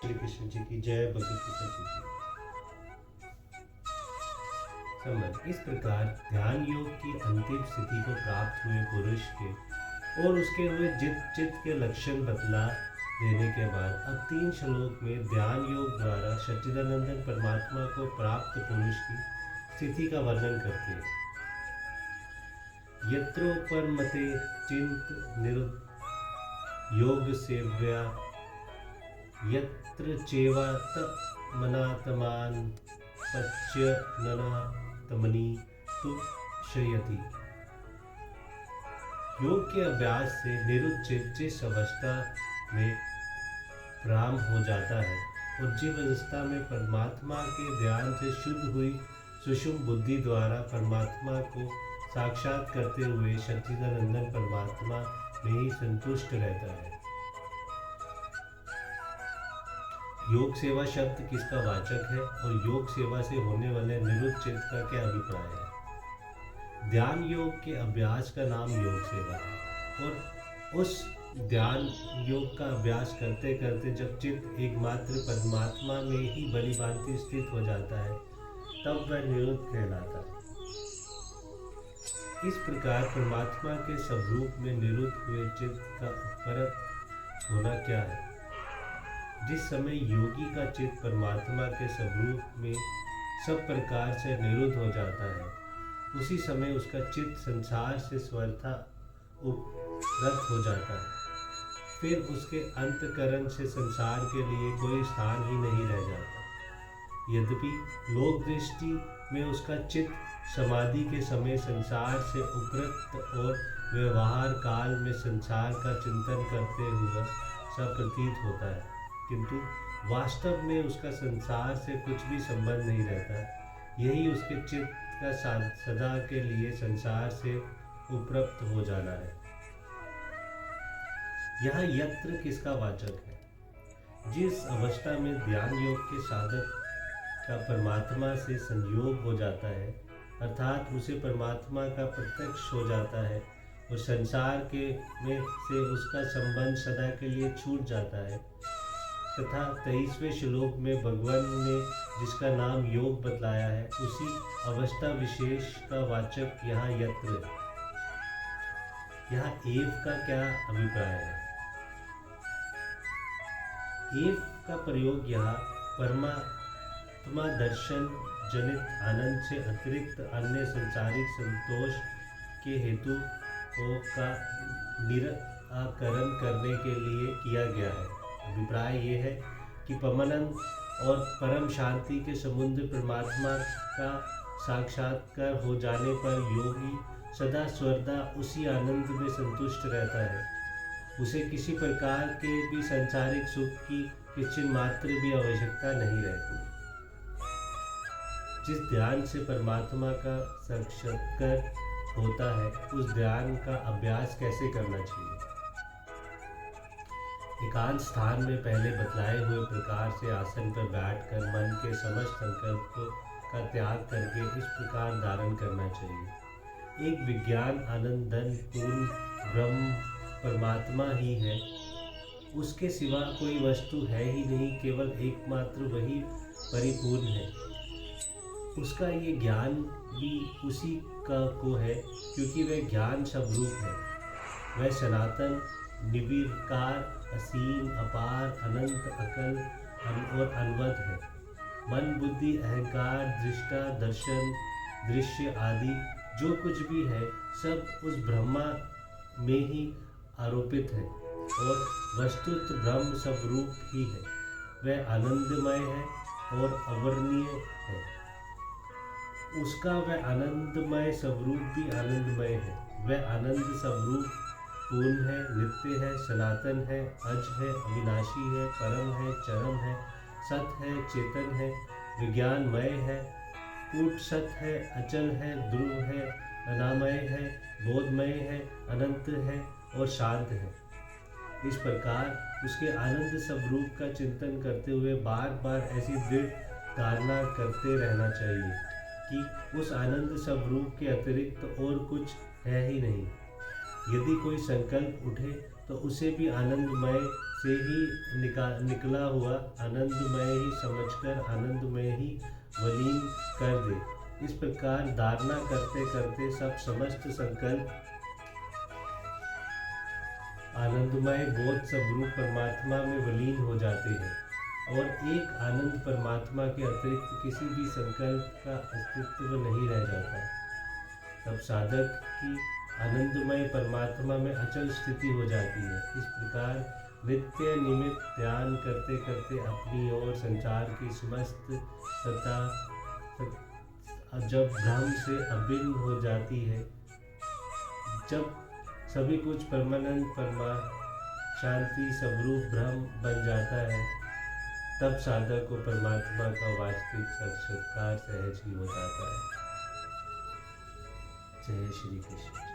श्री कृष्ण जी की जय, भगवत गीता जी की संबंध। इस प्रकार ध्यान योग की अंतिम स्थिति को प्राप्त हुए पुरुष के और उसके हुए चित्त के लक्षण बतला देने के बाद अब 3 श्लोक में ध्यान योग द्वारा सच्चिदानंद परमात्मा को प्राप्त पुरुष की स्थिति का वर्णन करते हैं। यत्रोपरमते चिंत निरुद्ध योग सेव्या यत्र चेवात मनातमान पच्य ननातमनि तु शयति। योग के अभ्यास से निरुचित जिस अवस्था में प्रारंभ हो जाता है और जिस अवस्था में परमात्मा के ध्यान से शुद्ध हुई सुषुम्न बुद्धि द्वारा परमात्मा को साक्षात करते हुए सच्चिदानंद परमात्मा में ही संतुष्ट रहता है। योग सेवा शब्द किसका वाचक है और योग सेवा से होने वाले निरुद्ध चित्त का क्या अभिप्राय है? ध्यान योग के अभ्यास का नाम योग सेवा है और उस ध्यान योग का अभ्यास करते करते जब चित्त एकमात्र परमात्मा में ही भली भांति स्थित हो जाता है तब वह निरुद्ध कहलाता है। इस प्रकार परमात्मा के स्वरूप में निरुद्ध हुए चित्त का अपरत होना क्या है? जिस समय योगी का चित्त परमात्मा के स्वरूप में सब प्रकार से निरुद्ध हो जाता है उसी समय उसका चित्त संसार से स्वतः उपरत हो जाता है। फिर उसके अंतकरण से संसार के लिए कोई स्थान ही नहीं रह जाता। यद्यपि लोक दृष्टि में उसका चित्त समाधि के समय संसार से उपरत और व्यवहार काल में संसार का चिंतन करते हुए सब प्रतीत होता है, किंतु वास्तव में उसका संसार से कुछ भी संबंध नहीं रहता। यही उसके चित्त का सदा के लिए संसार से उपरत हो जाना है। यहाँ यत्र किसका वाचक है? जिस अवस्था में ध्यान योग के साधक का परमात्मा से संयोग हो जाता है अर्थात उसे परमात्मा का प्रत्यक्ष हो जाता है और संसार के में से उसका संबंध सदा के लिए छूट जाता है तथा 23वें श्लोक में भगवान ने जिसका नाम योग बतलाया है उसी अवस्था विशेष का वाचक यहाँ यत्र है। यहाँ एव का क्या अभिप्राय है? एव का प्रयोग यहाँ परमात्मा दर्शन जनित आनंद से अतिरिक्त अन्य संसारिक संतोष के हेतु का निराकरण करने के लिए किया गया है। अभिप्राय ये है कि परमानंद और परम शांति के समुद्र परमात्मा का साक्षात्कार हो जाने पर योगी सदा सर्वदा उसी आनंद में संतुष्ट रहता है। उसे किसी प्रकार के भी सांसारिक सुख की किंचित मात्र भी आवश्यकता नहीं रहती। जिस ध्यान से परमात्मा का साक्षात्कार होता है उस ध्यान का अभ्यास कैसे करना चाहिए? एकांत स्थान में पहले बतलाए हुए प्रकार से आसन पर बैठकर मन के समस्त संकल्प का त्याग करके इस प्रकार धारण करना चाहिए। एक विज्ञान आनंदन पूर्ण ब्रह्म परमात्मा ही है, उसके सिवा कोई वस्तु है ही नहीं, केवल एकमात्र वही परिपूर्ण है। उसका ये ज्ञान भी उसी का को है क्योंकि वह ज्ञान स्वरूप है। वह सनातन निर्विकार असीम अपार अनंत अकल और अनवद है। मन बुद्धि अहंकार दृष्टा दर्शन दृश्य आदि जो कुछ भी है सब उस ब्रह्मा में ही आरोपित है और वस्तुत ब्रह्म स्वरूप ही है। वह आनंदमय है और अवर्णनीय है। उसका वह आनंदमय स्वरूप भी आनंदमय है। वह आनंद स्वरूप पूर्ण है, नित्य है, सनातन है, अज है, अविनाशी है, परम है, चरम है, सत है, चेतन है, विज्ञानमय है, कूट सत है, अचल है, ध्रुव है, अनामय है, बोधमय है, अनंत है और शांत है। इस प्रकार उसके आनंद स्वरूप का चिंतन करते हुए बार बार ऐसी दृढ़ धारणा करते रहना चाहिए कि उस आनंद स्वरूप के अतिरिक्त और कुछ है ही नहीं। यदि कोई संकल्प उठे तो उसे भी आनंदमय से ही निकला हुआ आनंदमय ही समझकर आनंदमय ही विलीन कर दे। इस प्रकार धारणा करते करते सब समस्त संकल्प आनंदमय बोध स्वरूप परमात्मा में विलीन हो जाते हैं और एक आनंद परमात्मा के अतिरिक्त किसी भी संकल्प का अस्तित्व नहीं रह जाता। तब साधक की आनंदमय परमात्मा में अचल स्थिति हो जाती है। इस प्रकार नित्य निमित्त ध्यान करते करते अपनी ओर संसार की समस्त सत्ता जब भ्रम से अभिन्न हो जाती है, जब सभी कुछ परमानंद शांति स्वरूप ब्रह्म बन जाता है, तब साधक को परमात्मा का वास्तविक साक्षात्कार सहज ही हो जाता है। जय श्री कृष्ण।